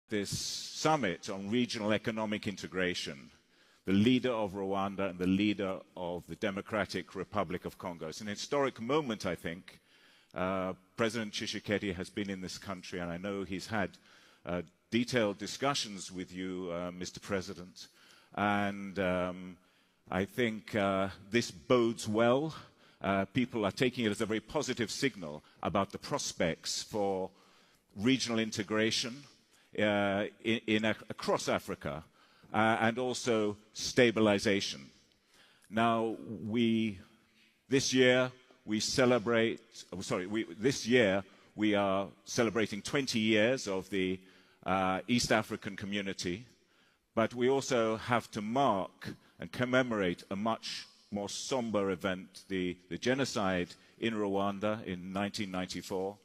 this summit on regional economic integration, the leader of Rwanda and the leader of the Democratic Republic of Congo. It's an historic moment, I think. President Tshisekedi has been in this country, and I know he's had detailed discussions with you, Mr. President. And I think this bodes well. People are taking it as a very positive signal about the prospects for regional integration across Africa and also stabilization. Now, this year we are celebrating 20 years of the East African community, but we also have to mark and commemorate a much more somber event, the genocide in Rwanda in 1994.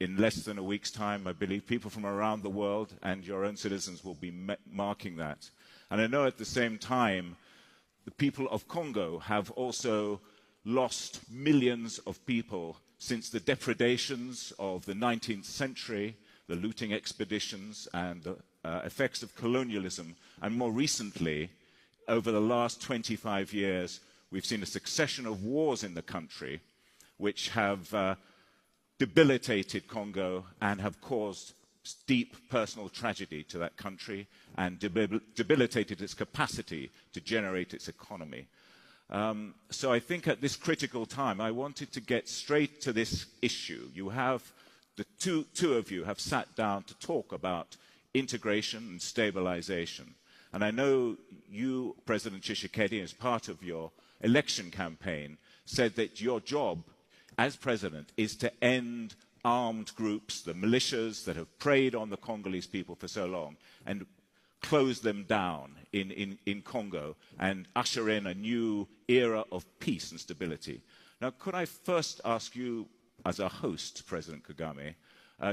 In less than a week's time, I believe, people from around the world and your own citizens will be marking that. And I know at the same time, the people of Congo have also lost millions of people since the depredations of the 19th century, the looting expeditions and the effects of colonialism. And more recently, over the last 25 years, we've seen a succession of wars in the country which have debilitated Congo and have caused deep personal tragedy to that country and debilitated its capacity to generate its economy. So I think at this critical time, I wanted to get straight to this issue. You have, the two of you have sat down to talk about integration and stabilization. And I know you, President Tshisekedi, as part of your election campaign, said that your job as president is to end armed groups, the militias that have preyed on the Congolese people for so long, and close them down in Congo and usher in a new era of peace and stability. Now, could I first ask you, as a host, President Kagame,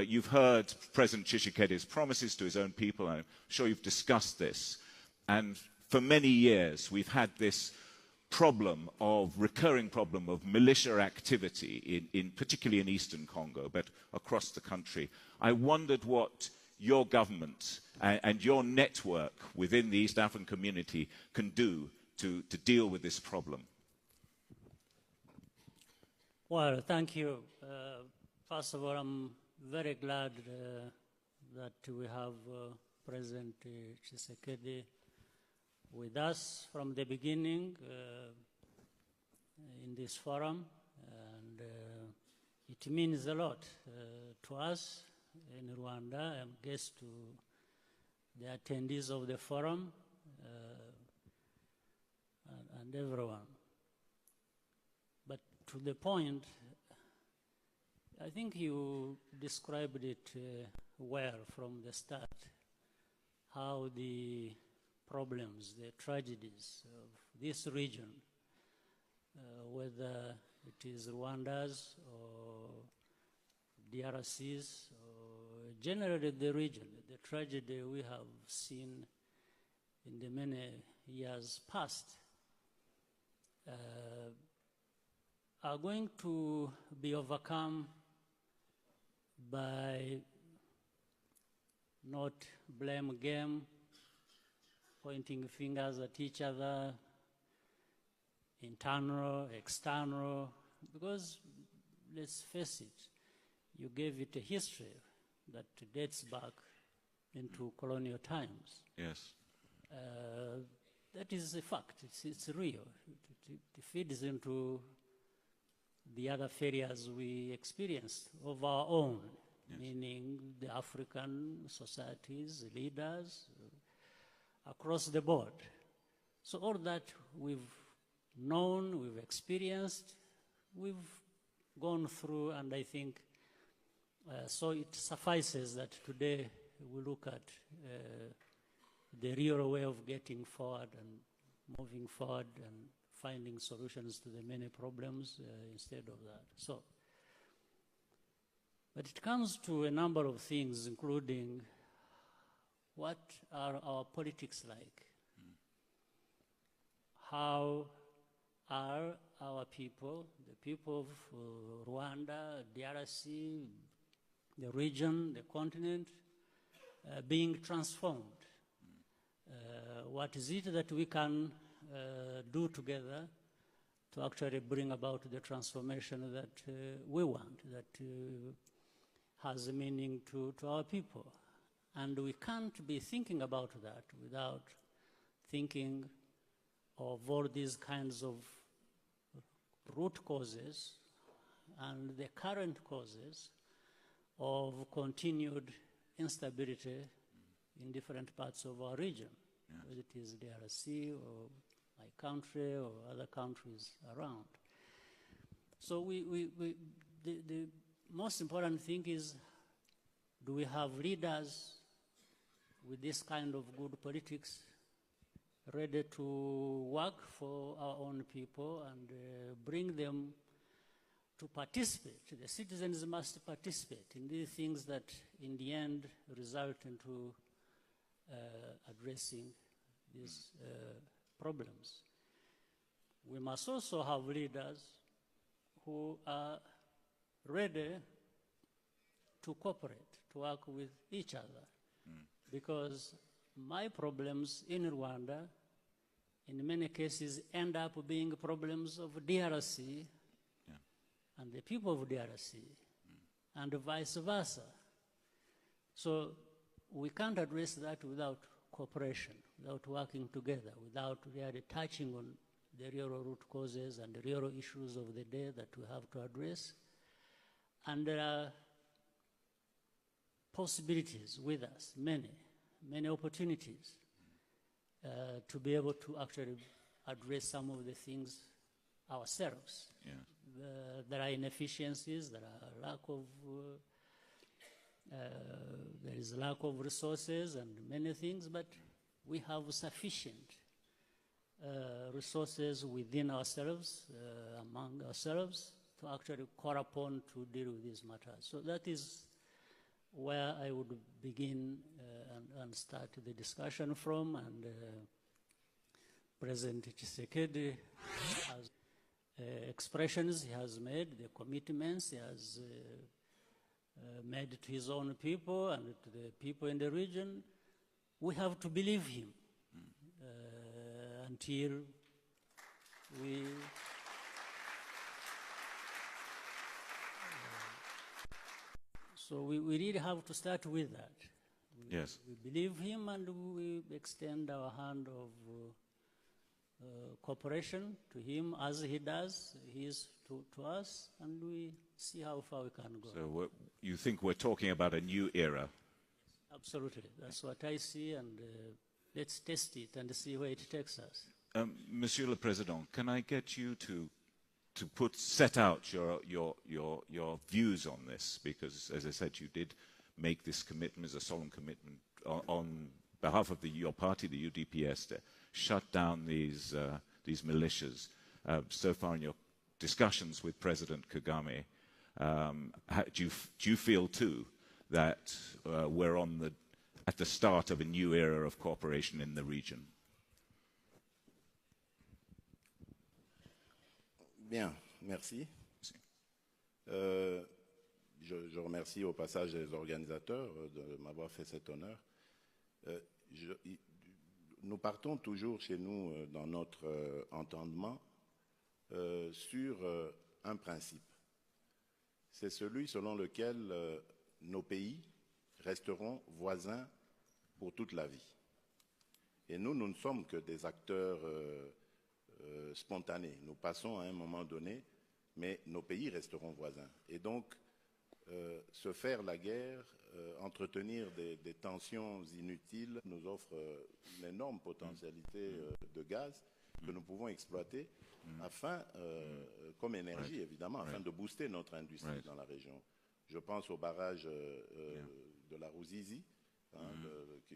you've heard President Tshisekedi's promises to his own people, and I'm sure you've discussed this. And for many years, we've had this recurring problem of militia activity, particularly in eastern Congo, but across the country. I wondered what your government and your network within the East African community can do to deal with this problem. Well, thank you. First of all, I'm very glad that we have President Tshisekedi with us from the beginning in this forum, and it means a lot to us in Rwanda. I guess to the attendees of the forum and everyone. But to the point, I think you described it well from the start, how the problems, the tragedies of this region, whether it is Rwanda's or DRC's or generally the region, the tragedy we have seen in the many years past, are going to be overcome by not blame game, pointing fingers at each other, internal, external, because let's face it, you gave it a history that dates back into colonial times. Yes. That is a fact, it's real. It feeds into the other failures we experienced of our own, yes, meaning the African societies, leaders, across the board. So all that we've known, we've experienced, we've gone through, and I think so it suffices that today we look at the real way of getting forward and moving forward and finding solutions to the many problems instead of that. So, but it comes to a number of things, including what are our politics like? How are our people, the people of Rwanda, DRC, the region, the continent, being transformed. What is it that we can do together to actually bring about the transformation that we want, that has a meaning to our people? And we can't be thinking about that without thinking of all these kinds of root causes and the current causes of continued instability in different parts of our region, whether it is DRC or my country or other countries around. So the most important thing is, do we have leaders with this kind of good politics ready to work for our own people and bring them to participate? The citizens must participate in these things that in the end result into addressing these problems. We must also have leaders who are ready to cooperate, to work with each other. Because my problems in Rwanda, in many cases, end up being problems of DRC and the people of DRC, and vice versa. So we can't address that without cooperation, without working together, without really touching on the real root causes and the real issues of the day that we have to address. And there are possibilities with us, many opportunities to be able to actually address some of the things ourselves. There are inefficiencies, there is lack of resources and many things, but we have sufficient resources within ourselves, among ourselves, to actually call upon to deal with these matters. So that is where I would begin and start the discussion from. And President Tshisekedi has expressions he has made, the commitments he has made to his own people and to the people in the region. We have to believe him until we so we really have to start with that. Yes. We believe him and we extend our hand of cooperation to him as he does, he is to us, and we see how far we can go. So you think we're talking about a new era? Absolutely. That's what I see, and let's test it and see where it takes us. Monsieur le Président, can I get you to set out your views on this? Because, as I said, you did make this commitment, as a solemn commitment, on behalf of your party, the UDPS, to shut down these militias. So far in your discussions with President Kagame, do you feel too that we're at the start of a new era of cooperation in the region? Bien, merci. Je remercie au passage les organisateurs de m'avoir fait cet honneur. Nous partons toujours chez nous dans notre entendement sur un principe. C'est celui selon lequel nos pays resteront voisins pour toute la vie. Et nous ne sommes que des acteurs spontanés. Nous passons à un moment donné, mais nos pays resteront voisins. Et donc, se faire la guerre, entretenir des tensions inutiles nous offre une énorme potentialité de gaz que nous pouvons exploiter afin, comme énergie évidemment, afin de booster notre industrie dans la région. Je pense au barrage de la Ruzizi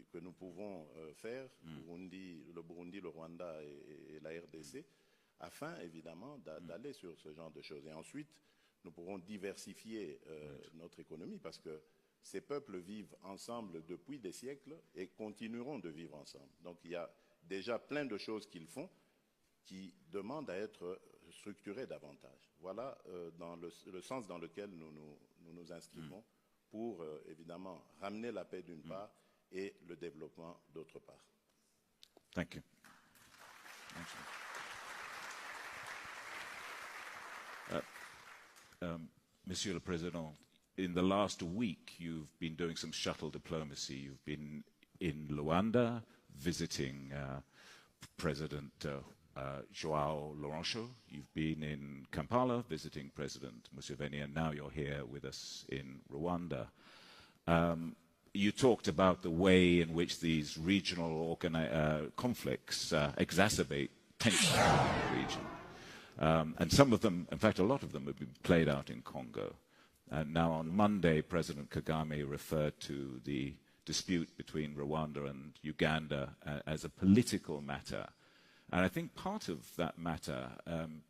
que nous pouvons faire, le Burundi, le Rwanda et la RDC, afin évidemment d'aller sur ce genre de choses. Et ensuite, nous pourrons diversifier notre économie parce que ces peuples vivent ensemble depuis des siècles et continueront de vivre ensemble. Donc il y a déjà plein de choses qu'ils font qui demandent à être structurées davantage. Voilà dans le sens dans lequel nous nous inscrivons pour évidemment ramener la paix d'une part et le développement d'autre part. Thank you. Monsieur le Président, in the last week you've been doing some shuttle diplomacy. You've been in Luanda visiting President João Lourenço. You've been in Kampala visiting President Museveni, and now you're here with us in Rwanda. You talked about the way in which these regional conflicts exacerbate tension in the region. And some of them, in fact, a lot of them have been played out in Congo. And now on Monday, President Kagame referred to the dispute between Rwanda and Uganda as a political matter. And I think part of that matter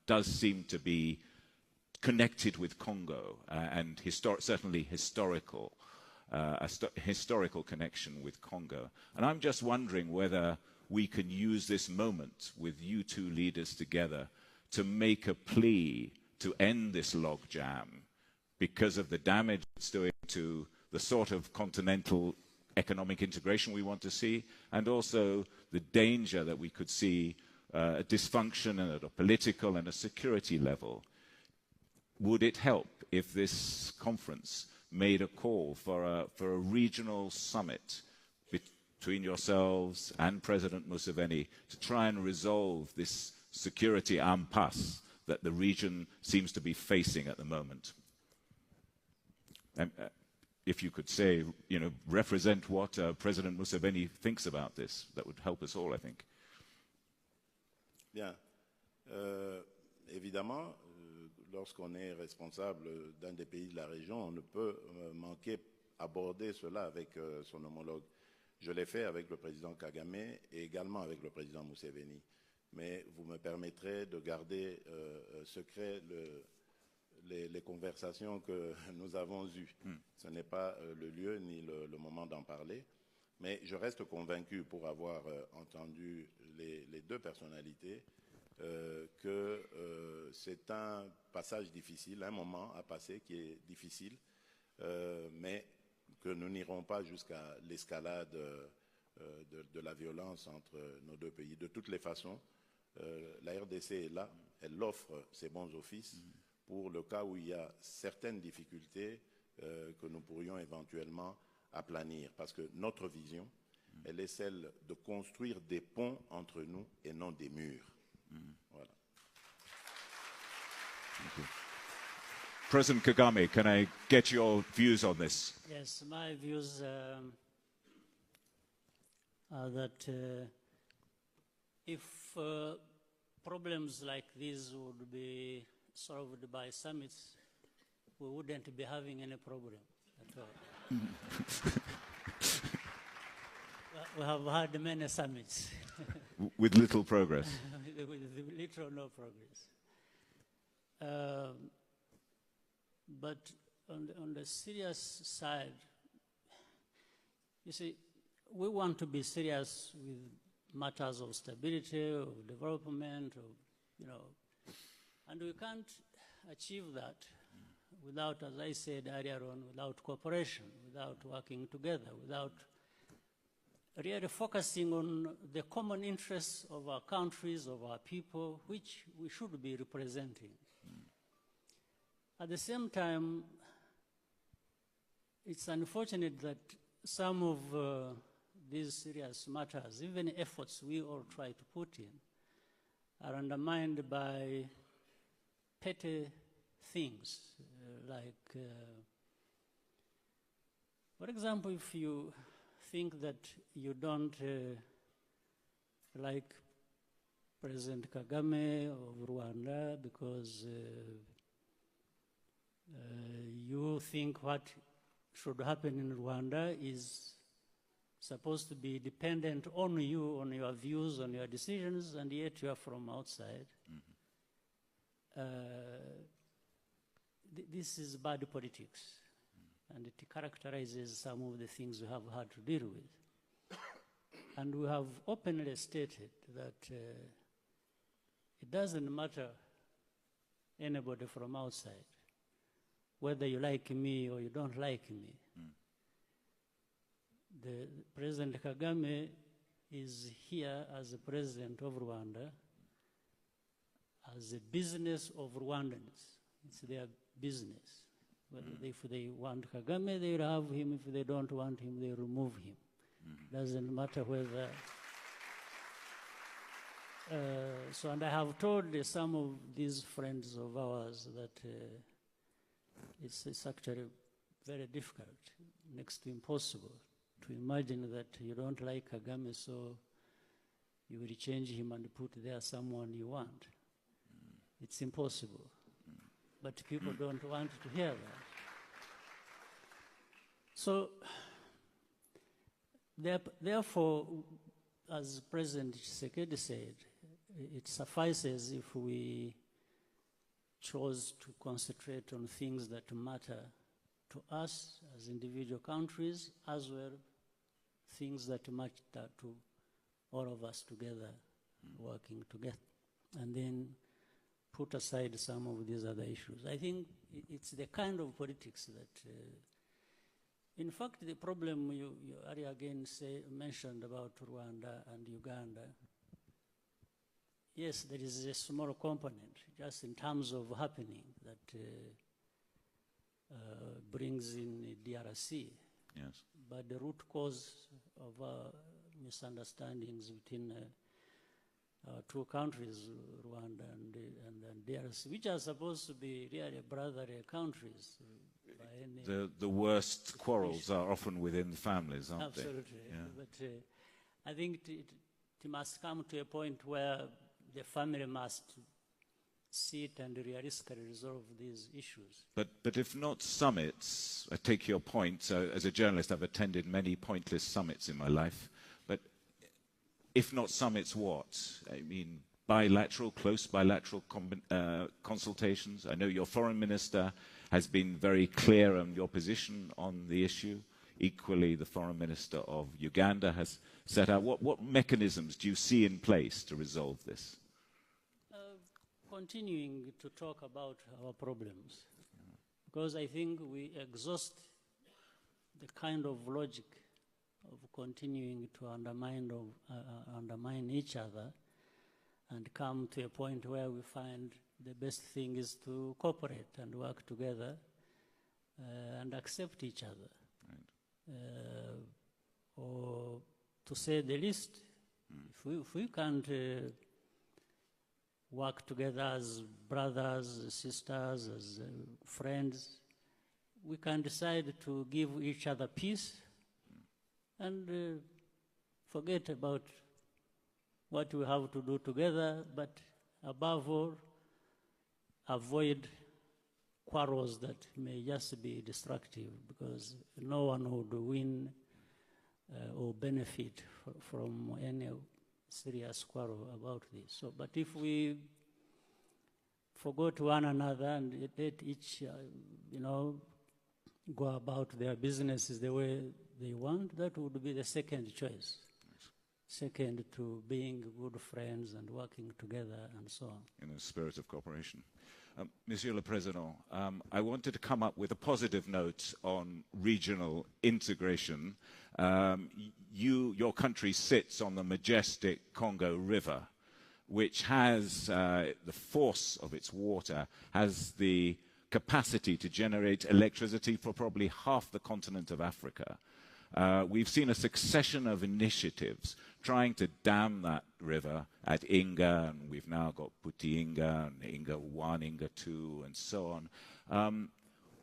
does seem to be connected with Congo and certainly historical. A historical connection with Congo. And I'm just wondering whether we can use this moment with you two leaders together to make a plea to end this logjam because of the damage it's doing to the sort of continental economic integration we want to see, and also the danger that we could see a dysfunction at a political and a security level. Would it help if this conference made a call for a regional summit between yourselves and President Museveni to try and resolve this security impasse that the region seems to be facing at the moment? And if you could say, represent what President Museveni thinks about this, that would help us all, I think. Bien. Évidemment, lorsqu'on est responsable d'un des pays de la région, on ne peut manquer aborder cela avec son homologue. Je l'ai fait avec le président Kagame et également avec le président Museveni. Mais vous me permettrez de garder secret les conversations que nous avons eues. Ce n'est pas le lieu ni le moment d'en parler. Mais je reste convaincu, pour avoir entendu les deux personnalités, que c'est un passage difficile, un moment à passer qui est difficile, mais que nous n'irons pas jusqu'à l'escalade de la violence entre nos deux pays. De toutes les façons, la RDC est là, elle offre ses bons offices pour le cas où il y a certaines difficultés que nous pourrions éventuellement aplanir, parce que notre vision, elle est celle de construire des ponts entre nous et non des murs. Voilà. Thank you. President Kagame, can I get your views on this? Yes, my views are that if problems like these would be solved by summits, we wouldn't be having any problem at all. We have had many summits. With little progress. With little or no progress. But on the serious side, you see, we want to be serious with matters of stability, of development, and we can't achieve that without, as I said earlier on, without cooperation, without working together, without really focusing on the common interests of our countries, of our people, which we should be representing. At the same time, it's unfortunate that some of these serious matters, even efforts we all try to put in, are undermined by petty things, for example, if you think that you don't like President Kagame of Rwanda because you think what should happen in Rwanda is supposed to be dependent on you, on your views, on your decisions, and yet you are from outside. This is bad politics, and it characterizes some of the things we have had to deal with. And we have openly stated that it doesn't matter anybody from outside, whether you like me or you don't like me. the President Kagame is here as the president of Rwanda, as a business of Rwandans. It's their business. If they want Kagame, they will have him. If they don't want him, they remove him. Doesn't matter whether. And I have told some of these friends of ours that it's actually very difficult, next to impossible, to imagine that you don't like Kagame, so you will change him and put there someone you want. It's impossible. But people don't want to hear that. So, therefore, as President Tshisekedi said, it suffices if we chose to concentrate on things that matter to us as individual countries, as well things that matter to all of us together, working together, and then put aside some of these other issues. I think it's the kind of politics that, in fact, the problem you earlier again mentioned about Rwanda and Uganda, yes, there is a small component, just in terms of happening, that brings in DRC. Yes. But the root cause of misunderstandings between two countries, Rwanda and DRC, which are supposed to be really brotherly countries. The worst quarrels are often within families, aren't they? Absolutely. Yeah. But I think it must come to a point where the family must sit and realistically resolve these issues. But if not summits, I take your point. As a journalist, I've attended many pointless summits in my life. But if not summits, what? I mean, close bilateral consultations. I know your foreign minister has been very clear on your position on the issue. Equally, the foreign minister of Uganda has set out. What mechanisms do you see in place to resolve this? Continuing to talk about our problems, because I think we exhaust the kind of logic of continuing to undermine each other and come to a point where we find the best thing is to cooperate and work together and accept each other. Right. Or to say the least, if we can't work together as brothers, sisters, as friends, we can decide to give each other peace and forget about what we have to do together, but above all, avoid quarrels that may just be destructive, because no one would win or benefit from any serious quarrel about this. So, but if we forgot one another and let each, go about their businesses the way they want, that would be the second choice. Second to being good friends and working together and so on. In a spirit of cooperation. Monsieur le Président, I wanted to come up with a positive note on regional integration. Your country sits on the majestic Congo River, which has the force of its water, has the capacity to generate electricity for probably half the continent of Africa. We've seen a succession of initiatives trying to dam that river at Inga, and we've now got Puti Inga, and Inga 1, Inga 2, and so on.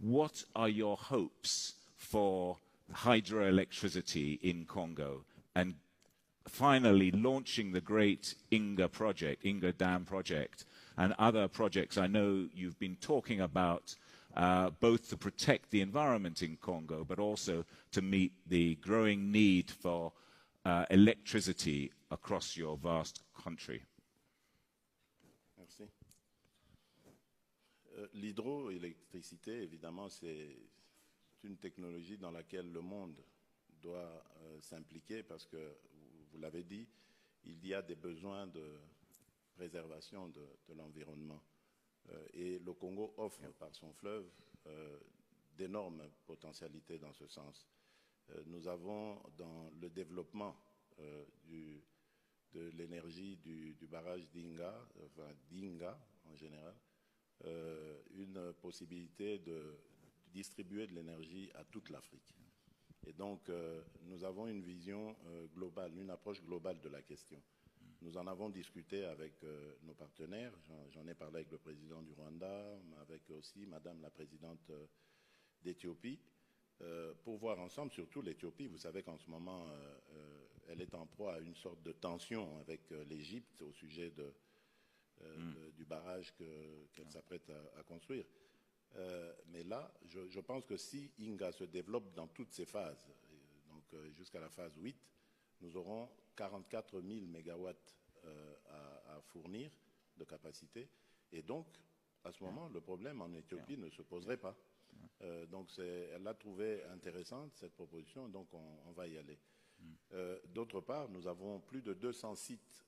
What are your hopes for hydroelectricity in Congo? And finally, launching the great Inga project, Inga Dam project, and other projects I know you've been talking about, both to protect the environment in Congo, but also to meet the growing need for electricity across your vast country. Merci. L'hydroélectricité, évidemment, c'est une technologie dans laquelle le monde doit s'impliquer parce que, vous l'avez dit, il y a des besoins de préservation de l'environnement. Et le Congo offre par son fleuve d'énormes potentialités dans ce sens. nous avons dans le développement de l'énergie du barrage d'Inga, enfin d'Inga en général, une possibilité de distribuer de l'énergie à toute l'Afrique. Et donc, nous avons une vision globale, une approche globale de la question. Nous en avons discuté avec nos partenaires, j'en ai parlé avec le président du Rwanda, avec aussi Madame la présidente d'Éthiopie, pour voir ensemble, surtout l'Éthiopie. Vous savez qu'en ce moment, elle est en proie à une sorte de tension avec l'Égypte au sujet du barrage qu'elle s'apprête à construire. Mais là, je pense que si Inga se développe dans toutes ses phases, donc jusqu'à la phase 8, nous aurons 44 000 mégawatts à fournir de capacité. Et donc, à ce moment, le problème en Éthiopie ne se poserait pas. Donc, elle l'a trouvé intéressante, cette proposition, donc on va y aller. D'autre part, nous avons plus de 200 sites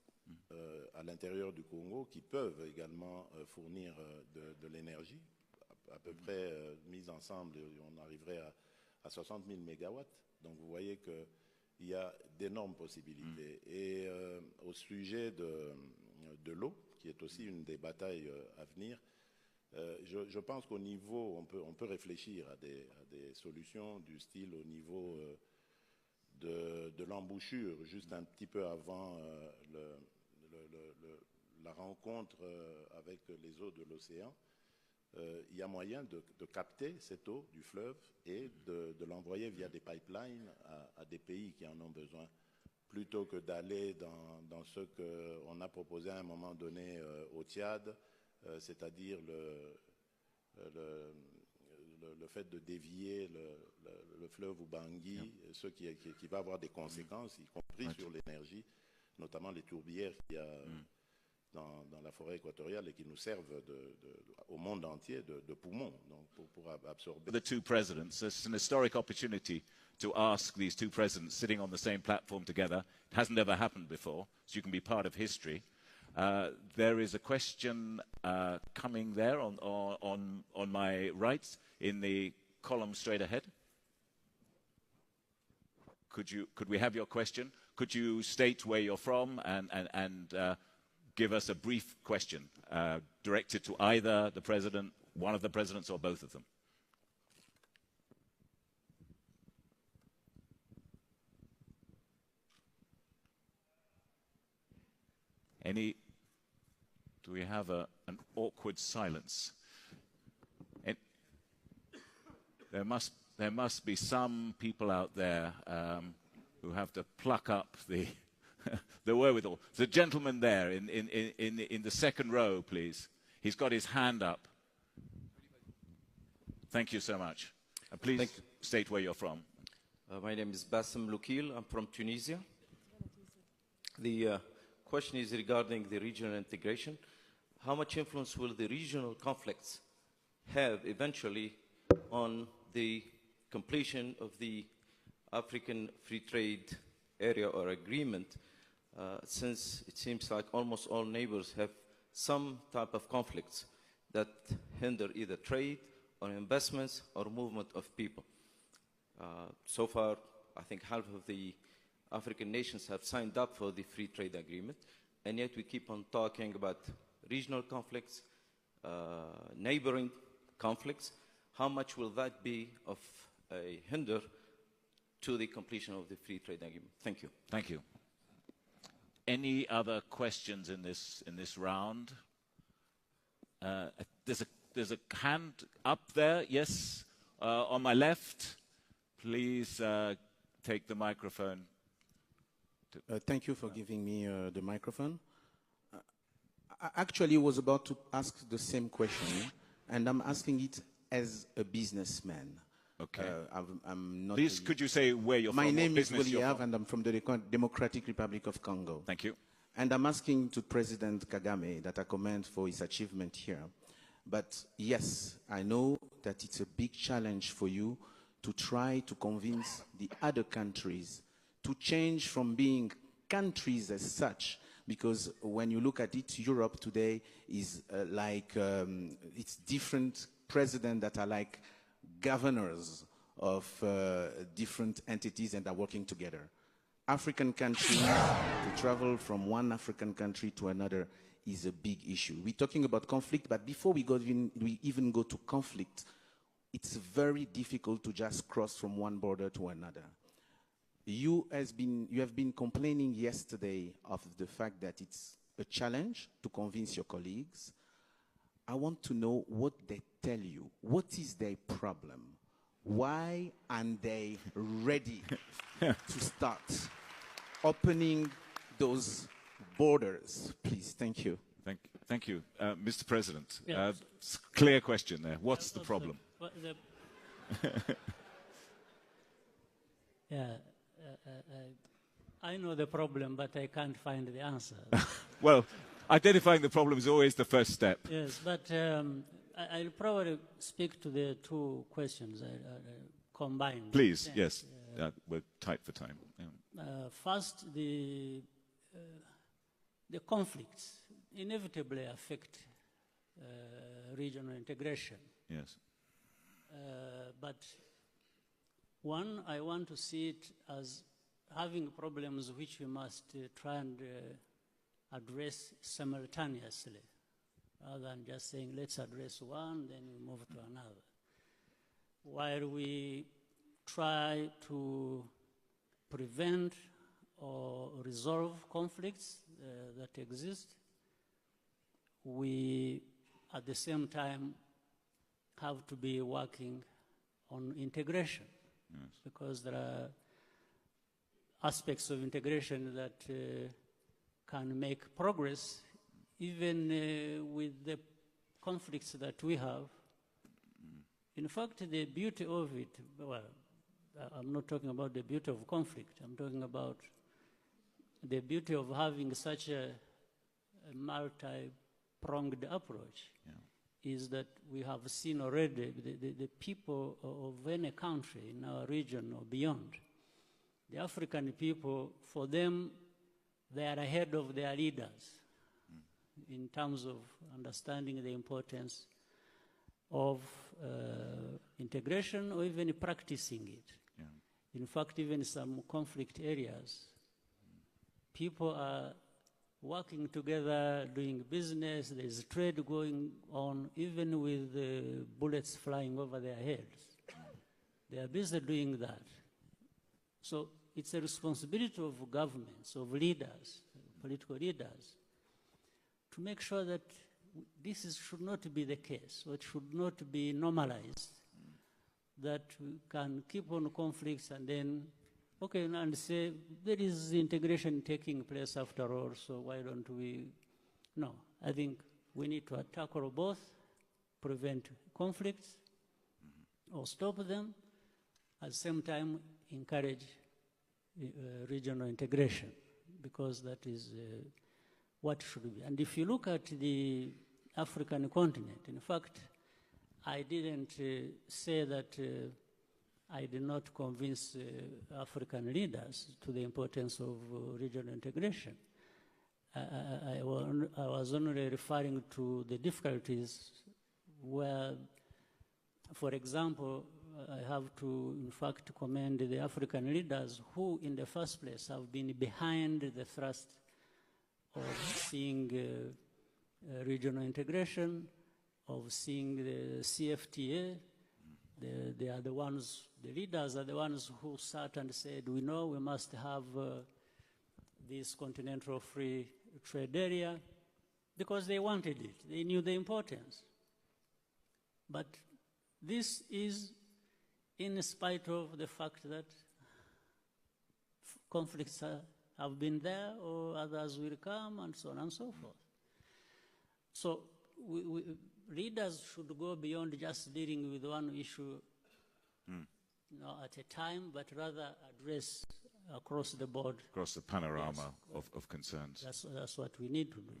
à l'intérieur du Congo qui peuvent également fournir de l'énergie. À peu près mis ensemble, on arriverait à 60 000 mégawatts. Donc, vous voyez qu'il y a d'énormes possibilités. Et au sujet de l'eau, qui est aussi une des batailles à venir, je pense qu'au niveau, on peut réfléchir à des solutions du style au niveau de l'embouchure, juste un petit peu avant la rencontre avec les eaux de l'océan. Il y a moyen de capter cette eau du fleuve et de l'envoyer via des pipelines à des pays qui en ont besoin, plutôt que d'aller dans ce qu'on a proposé à un moment donné au Tchad, c'est-à-dire le fait de dévier le fleuve Ubangi, ce qui va avoir des conséquences, y compris sur l'énergie, notamment les tourbières qu'il y a dans la forêt équatoriale et qui nous servent au monde entier de poumons, donc pour absorber. The two presidents, it's an historic opportunity to ask these two presidents sitting on the same platform together. It hasn't ever happened before, so you can be part of history. There is a question coming there on my right in the column straight ahead. Could we have your question? Could you state where you're from and give us a brief question directed to either the president, one of the presidents, or both of them? Do we have an awkward silence? There must be some people out there who have to pluck up the wherewithal. The gentleman there in the second row, please. He's got his hand up. Thank you so much. Please state where you're from. My name is Bassem Loukil. I'm from Tunisia. The question is regarding the regional integration. How much influence will the regional conflicts have eventually on the completion of the African Free Trade Area or agreement, since it seems like almost all neighbors have some type of conflicts that hinder either trade or investments or movement of people. So far, I think half of the African nations have signed up for the free trade agreement, and yet we keep on talking about regional conflicts, neighboring conflicts. How much will that be of a hinder to the completion of the free trade agreement? Thank you. Thank you. Any other questions in this round? There's a hand up there. Yes, on my left. Please take the microphone. Thank you for giving me the microphone. I actually was about to ask the same question, and I'm asking it as a businessman. Okay. I'm not. Please, could you say where you're from? My name is William, and I'm from the Democratic Republic of Congo. Thank you. And I'm asking to President Kagame that I commend for his achievement here. But yes, I know that it's a big challenge for you to try to convince the other countries to change from being countries as such, because when you look at it, Europe today is it's different presidents that are like governors of different entities and are working together. African countries, to travel from one African country to another is a big issue. We're talking about conflict, but before we even go to conflict, it's very difficult to just cross from one border to another. You have been complaining yesterday of the fact that it's a challenge to convince your colleagues. I want to know what they tell you. What is their problem? Why aren't they ready to start opening those borders? Please, thank you. Thank you. Mr. President, Yeah. clear question there. What's the problem? I know the problem, but I can't find the answer. Well, identifying the problem is always the first step. Yes, but I'll probably speak to the two questions combined. Please, yes. We're tight for time. Yeah. First, the conflicts inevitably affect regional integration. Yes. But one, I want to see it as having problems which we must try and address simultaneously, rather than just saying, let's address one, then we move to another. While we try to prevent or resolve conflicts that exist, we, at the same time, have to be working on integration. Yes. Because there are aspects of integration that can make progress even with the conflicts that we have. In fact, the beauty of it, well, I'm not talking about the beauty of conflict. I'm talking about the beauty of having such a multi-pronged approach. Yeah. Is that we have seen already the people of any country in our region or beyond. The African people, for them, they are ahead of their leaders in terms of understanding the importance of integration or even practicing it. Yeah. In fact, even some conflict areas, people are working together, doing business, there's trade going on, even with bullets flying over their heads. They are busy doing that. So it's a responsibility of governments, of leaders, political leaders, to make sure that this should not be the case, or it should not be normalized, that we can keep on conflicts and then okay, and say, there is integration taking place after all, so why don't we? No, I think we need to tackle both, prevent conflicts, or stop them, at the same time encourage regional integration, because that is what should be. And if you look at the African continent, in fact, I didn't say that I did not convince African leaders to the importance of regional integration. I was only referring to the difficulties where, for example, I have to, in fact, commend the African leaders who, in the first place, have been behind the thrust of seeing regional integration, of seeing the CFTA. They are the ones, the leaders are the ones who sat and said, we know we must have this continental free trade area, because they wanted it. They knew the importance. But this is in spite of the fact that conflicts have been there, or others will come, and so on and so forth. So leaders should go beyond just dealing with one issue at a time, but rather address across the board. Across the panorama of concerns. That's what we need to do.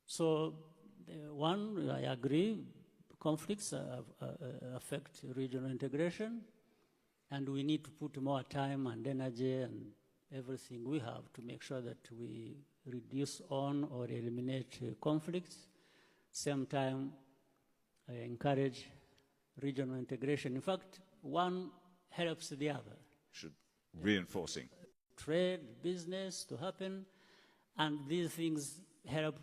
So, one, I agree, conflicts affect regional integration, and we need to put more time and energy and everything we have to make sure that we reduce on or eliminate conflicts. Same time, encourage regional integration. In fact, one helps the other. Should reinforcing. Trade, business to happen, and these things help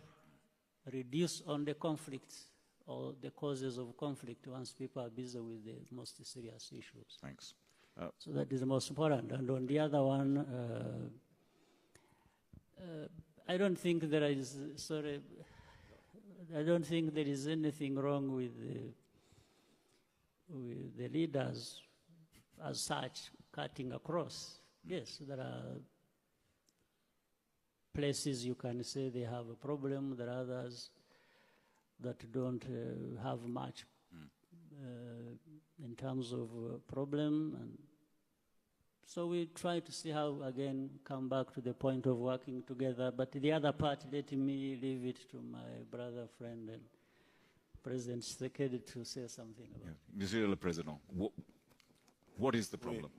reduce on the conflicts or the causes of conflict once people are busy with the most serious issues. Thanks. So that is the most important. And on the other one, I don't think there is, I don't think there is anything wrong with the leaders as such cutting across. Yes, there are places you can say they have a problem, there are others that don't have much in terms of problem. And so we try to see how, again, come back to the point of working together. But the other part, let me leave it to my brother, friend, and President Tshisekedi to say something about it. Monsieur le Président, what is the problem,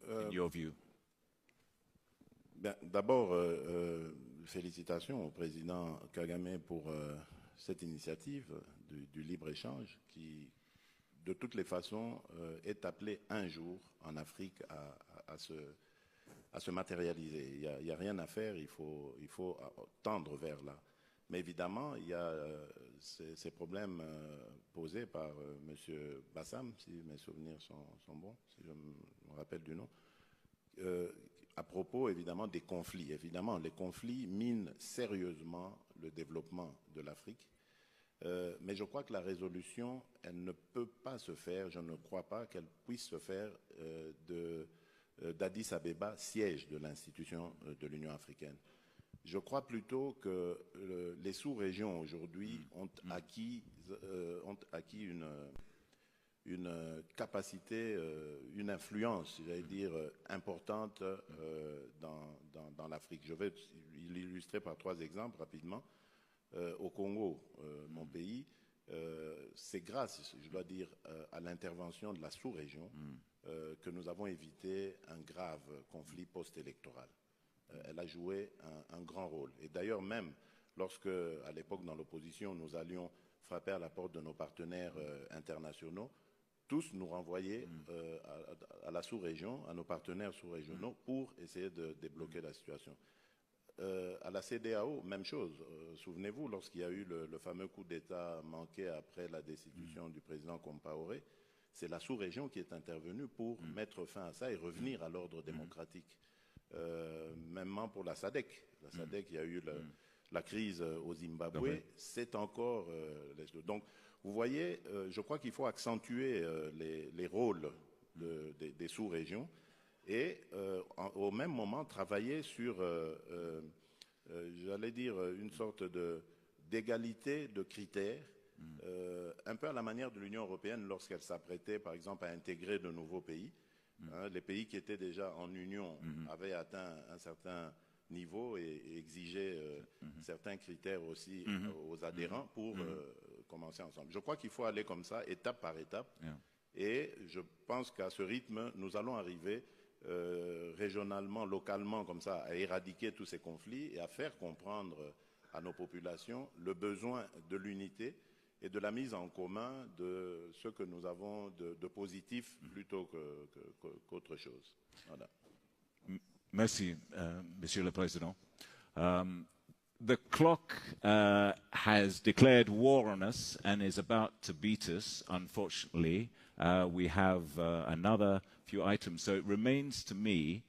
in your view? D'abord, félicitations au président Kagame pour cette initiative du libre-échange qui, de toutes les façons, est appelée un jour en Afrique à se matérialiser. Il n'y a rien à faire, il faut tendre vers là. Mais évidemment, il y a ces problèmes posés par M. Bassam, si mes souvenirs sont bons, si je me rappelle du nom, à propos évidemment des conflits. Évidemment, les conflits minent sérieusement le développement de l'Afrique. Mais je crois que la résolution, elle ne peut pas se faire, je ne crois pas qu'elle puisse se faire d'Addis Abeba, siège de l'institution de l'Union africaine. Je crois plutôt que les sous-régions aujourd'hui ont acquis une capacité, une influence, j'allais dire, importante dans l'Afrique. Je vais l'illustrer par 3 exemples rapidement. Au Congo, mon pays, c'est grâce, je dois dire, à l'intervention de la sous-région que nous avons évité un grave conflit post-électoral. Elle a joué un grand rôle. Et d'ailleurs, même lorsque, à l'époque, dans l'opposition, nous allions frapper à la porte de nos partenaires internationaux, tous nous renvoyaient à la sous-région, à nos partenaires sous-régionaux, pour essayer de débloquer la situation. À la CEDEAO, même chose. Souvenez-vous, lorsqu'il y a eu le fameux coup d'État manqué après la destitution du président Compaoré, c'est la sous-région qui est intervenue pour mettre fin à ça et revenir à l'ordre démocratique. Même pour la SADC. La SADC, il y a eu la crise au Zimbabwe, c'est encore... donc, vous voyez, je crois qu'il faut accentuer les rôles des sous-régions et au même moment travailler sur, j'allais dire, une sorte d'égalité de critères, un peu à la manière de l'Union européenne lorsqu'elle s'apprêtait, par exemple, à intégrer de nouveaux pays. Les pays qui étaient déjà en Union avaient atteint un certain niveau et exigeaient certains critères aussi aux adhérents pour commencer ensemble. Je crois qu'il faut aller comme ça, étape par étape. Et je pense qu'à ce rythme, nous allons arriver régionalement, localement, comme ça, à éradiquer tous ces conflits et à faire comprendre à nos populations le besoin de l'unité et de la mise en commun de ce que nous avons de positif plutôt qu'autre chose. Voilà. Merci, Monsieur le Président. The clock has declared war on us and is about to beat us, unfortunately. We have another few items, so it remains to me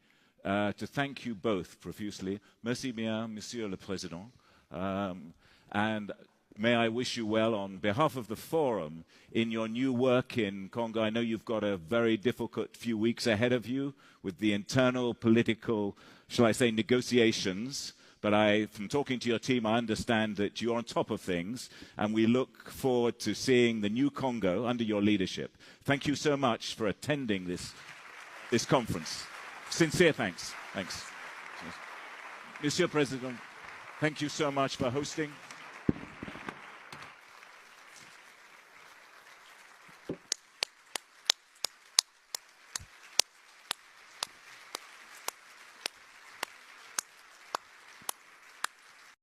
to thank you both profusely. Merci bien, Monsieur le Président. And may I wish you well on behalf of the Forum in your new work in Congo. I know you've got a very difficult few weeks ahead of you with the internal political, shall I say, negotiations. But from talking to your team, I understand that you're on top of things, and we look forward to seeing the new Congo under your leadership. Thank you so much for attending this conference. Sincere thanks. Thanks. Monsieur President, thank you so much for hosting.